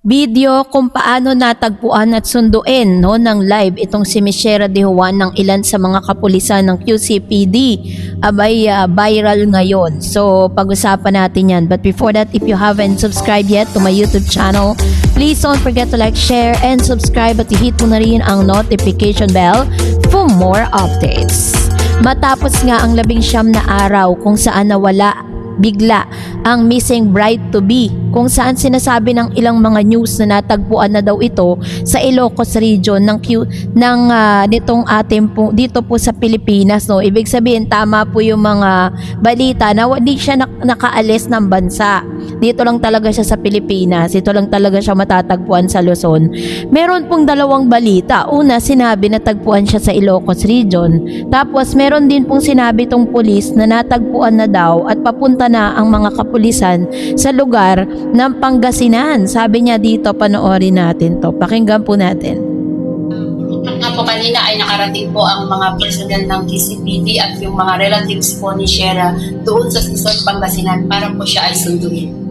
video kung paano natagpuan at sunduin ng live itong si Miss Shera De Juan ng ilan sa mga kapulisan ng QCPD. Abay, viral ngayon. So, pag-usapan natin yan. But before that, if you haven't subscribed yet to my YouTube channel, please don't forget to like, share, and subscribe at i-hit mo na rin ang notification bell for more updates. Matapos nga ang 19 na araw kung saan nawala bigla ang missing bride-to-be, kung saan sinasabi ng ilang mga news na natagpuan na daw ito sa Ilocos region nitong ating dito po sa Pilipinas. No? Ibig sabihin, tama po yung mga balita na hindi siya nakaalis ng bansa. Dito lang talaga siya sa Pilipinas. Ito lang talaga siya matatagpuan sa Luzon. Meron pong dalawang balita. Una, sinabi na tagpuan siya sa Ilocos region. Tapos meron din pong sinabi tong pulis na natagpuan na daw at papunta na ang mga kapulisan sa lugar ng Pangasinan. Sabi niya dito, panoorin natin to. Pakinggan po natin. Nga po kanina ay nakarating po ang mga personnel ng QCPD at yung mga relatives po ni Shera doon sa Sison, Pangasinan para po siya ay sunduin.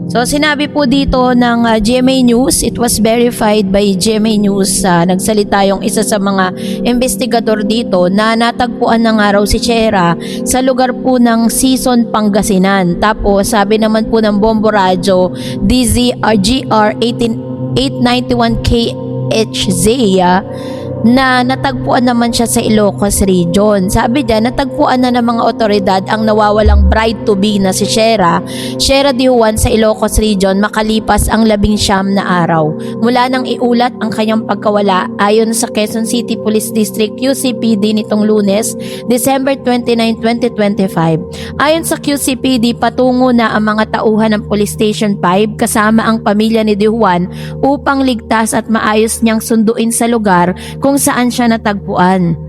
So sinabi po dito ng GMA News, it was verified by GMA News, nagsalita yung isa sa mga investigador dito na natagpuan na nga raw si Shera sa lugar po ng Sison, Pangasinan. Tapos sabi naman po ng Bombo Radyo DZRGR 891KHZ na natagpuan naman siya sa Ilocos region. Sabi diyan, natagpuan na ng mga otoridad ang nawawalang bride-to-be na si Shera De Juan sa Ilocos region makalipas ang 19 na araw. Mula nang iulat ang kanyang pagkawala ayon sa Quezon City Police District QCPD nitong Lunes, December 29, 2025. Ayon sa QCPD, patungo na ang mga tauhan ng Police Station 5 kasama ang pamilya ni De Juan upang ligtas at maayos niyang sunduin sa lugar kung saan siya natagpuan.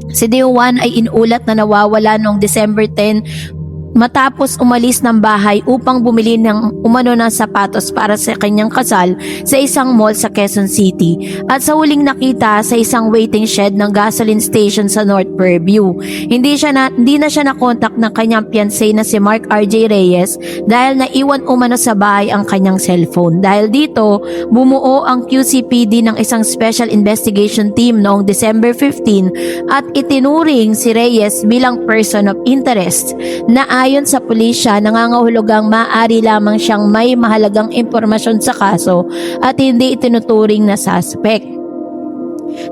Si De Juan ay inulat na nawawala noong December 10 matapos umalis ng bahay upang bumili ng umano ng sapatos para sa kanyang kasal sa isang mall sa Quezon City at sa huling nakita sa isang waiting shed ng gasoline station sa North Fairview. Hindi na siya nakontak ng kanyang fiancé na si Mark RJ Reyes dahil naiwan umano sa bahay ang kanyang cellphone. Dahil dito, bumuo ang QCPD ng isang special investigation team noong December 15 at itinuring si Reyes bilang person of interest na ayon sa pulisya, nangangahulugang maaari lamang siyang may mahalagang impormasyon sa kaso at hindi itinuturing na suspect.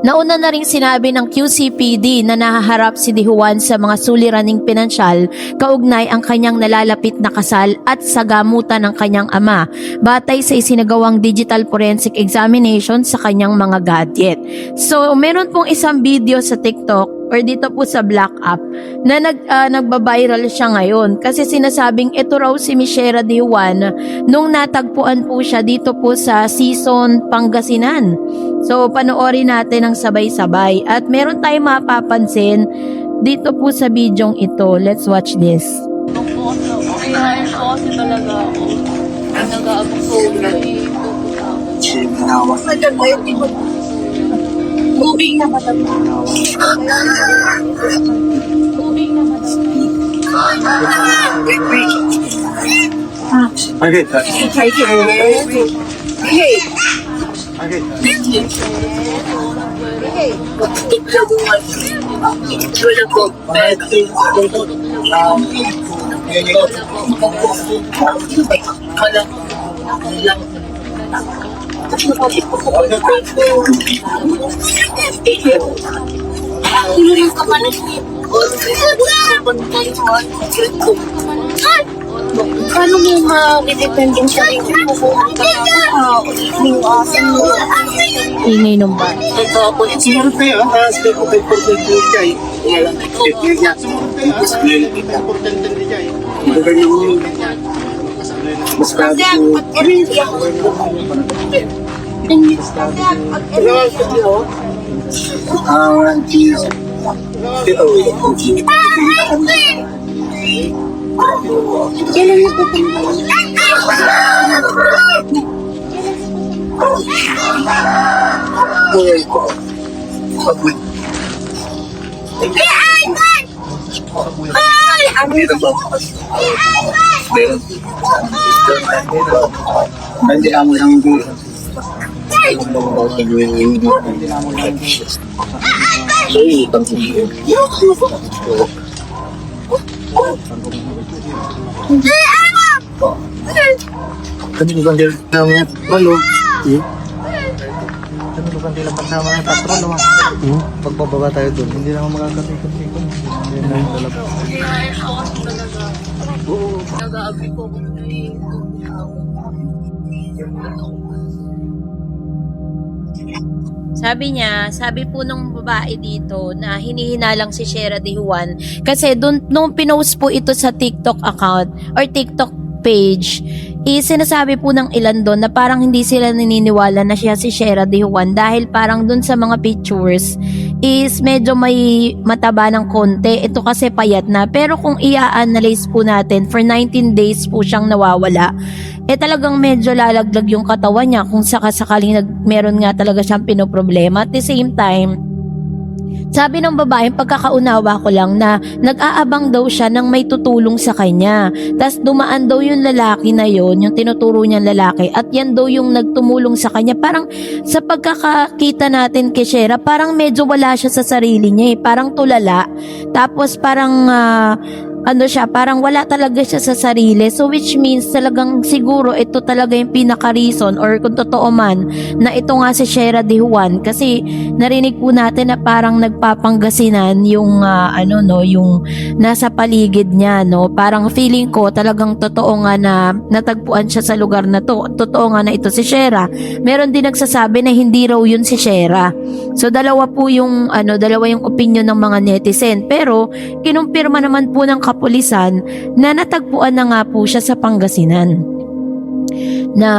Nauna na ring sinabi ng QCPD na nahaharap si De Juan sa mga suliraning pinansyal kaugnay ang kanyang nalalapit na kasal at sa gamutan ng kanyang ama batay sa isinagawang digital forensic examination sa kanyang mga gadget. So meron pong isang video sa TikTok or dito po sa Black App na nagbabiral siya ngayon kasi sinasabing ito raw si Miss Shera De Juan nung natagpuan po siya dito po sa Sison, Pangasinan. So panoorin natin ang sabay-sabay at meron tayong mapapansin dito po sa bidyong ito. Let's watch this. Opo, kaya po kasi talaga ako. Nag-aabot ko moving na madam. Moving na madam. Okay. Hey. Okay. Paano mo ma-depend yung sarili mo kung Ingay ng bar. Sumunod kayo, step of importante kayo. Importante kayo. Mas Ay! Hindi amo lang dito. Kami bukan dia namanya malu. Ano lugan din lang naman ng patrol naman. Pagbababa tayo doon, hindi naman makakasikot-sikot. Hindi na yung talaga. Kinain ako kasi talaga. Nag-aabi ko kung sabi po nung babae dito na hinihina lang si Shera De Juan kasi nung pinost po ito sa TikTok account or TikTok page, sinasabi po ng ilan doon na parang hindi sila naniniwala na siya si Shera De Juan dahil parang doon sa mga pictures is medyo may mataba ng konti. Ito kasi payat na. Pero kung i-analyze po natin, for 19 days po siyang nawawala. Talagang medyo lalaglag yung katawan niya kung sakasakaling meron nga talaga siyang pinoproblema. At the same time, sabi ng babae, pagkakaunawa ko lang na nag-aabang daw siya ng may tutulong sa kanya. Tapos dumaan daw yung lalaki na yon, yung tinuturo niyang lalaki, at yan daw yung nagtumulong sa kanya. Parang sa pagkakakita natin kay Shera, parang medyo wala siya sa sarili niya parang tulala. Tapos parang parang wala talaga siya sa sarili. So which means talagang siguro ito talaga yung pinaka-reason or kung totoo man na ito nga si Shera De Juan, kasi narinig po natin na parang nagpapanggasinan yung yung nasa paligid niya, no. Parang feeling ko talagang totoo nga na natagpuan siya sa lugar na to. Totoo nga na ito si Shera. Meron din nagsasabi na hindi raw yun si Shera. So dalawa yung opinion ng mga netizen, pero kinumpirma naman po ng kapulisan na natagpuan na nga po siya sa Pangasinan, na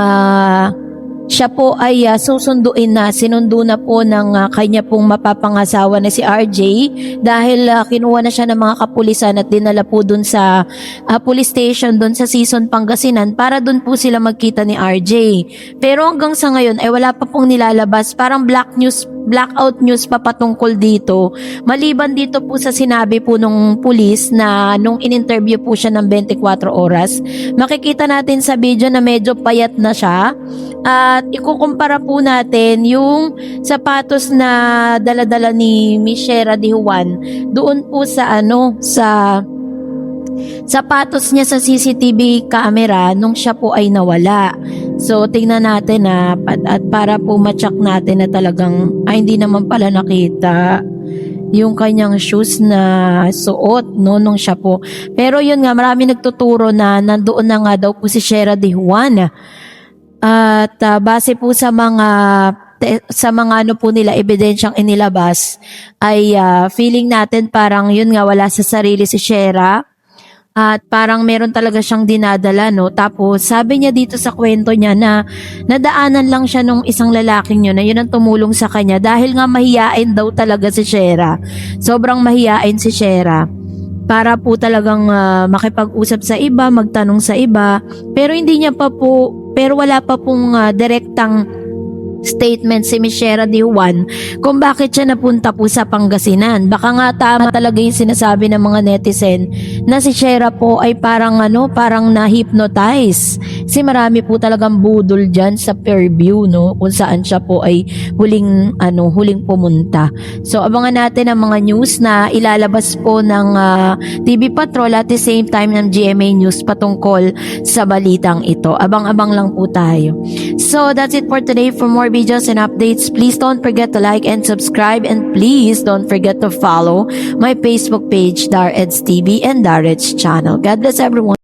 siya po ay sinundo na po ng kanya pong mapapangasawa na si RJ dahil kinuha na siya ng mga kapulisan at dinala po dun sa police station dun sa Sison, Pangasinan para dun po sila magkita ni RJ. Pero hanggang sa ngayon ay wala pa pong nilalabas, parang blackout news pa patungkol dito. Maliban dito po sa sinabi po nung pulis na nung in-interview po siya ng 24 oras, makikita natin sa video na medyo payat na siya. At ikukumpara po natin yung sapatos na daladala ni Miss Shera De Juan doon po sa sapatos niya sa CCTV camera nung siya po ay nawala. So tingnan natin at para po ma-check natin na talagang hindi naman pala nakita yung kanyang shoes na suot nung siya po. Pero yun nga, marami nagtuturo na nandoon na nga daw po si Shera De Juan. At base po sa mga po nila ebidensyang inilabas ay feeling natin parang yun nga wala sa sarili si Shera. At parang meron talaga siyang dinadala, no? Tapos sabi niya dito sa kwento niya na nadaanan lang siya nung isang lalaking yun na yun ang tumulong sa kanya dahil nga mahiyain daw talaga si Shera. Sobrang mahiyain si Shera. Para po talagang makipag-usap sa iba, magtanong sa iba. Pero wala pa pong direktang statement si Miss Shera De Juan kung bakit siya napunta po sa Pangasinan. Baka nga tama talaga yung sinasabi ng mga netizen na si Shera po ay parang na-hypnotize. Kasi marami po talagang budol dyan sa Fairview, no, kung saan siya po ay huling pumunta. So abangan natin ang mga news na ilalabas po ng TV Patrol at the same time ng GMA News patungkol sa balitang ito. Abang-abang lang po tayo. So that's it for today. For more videos and updates, please don't forget to like and subscribe, and please don't forget to follow my Facebook page, Dareds TV and Dareds channel. God bless everyone.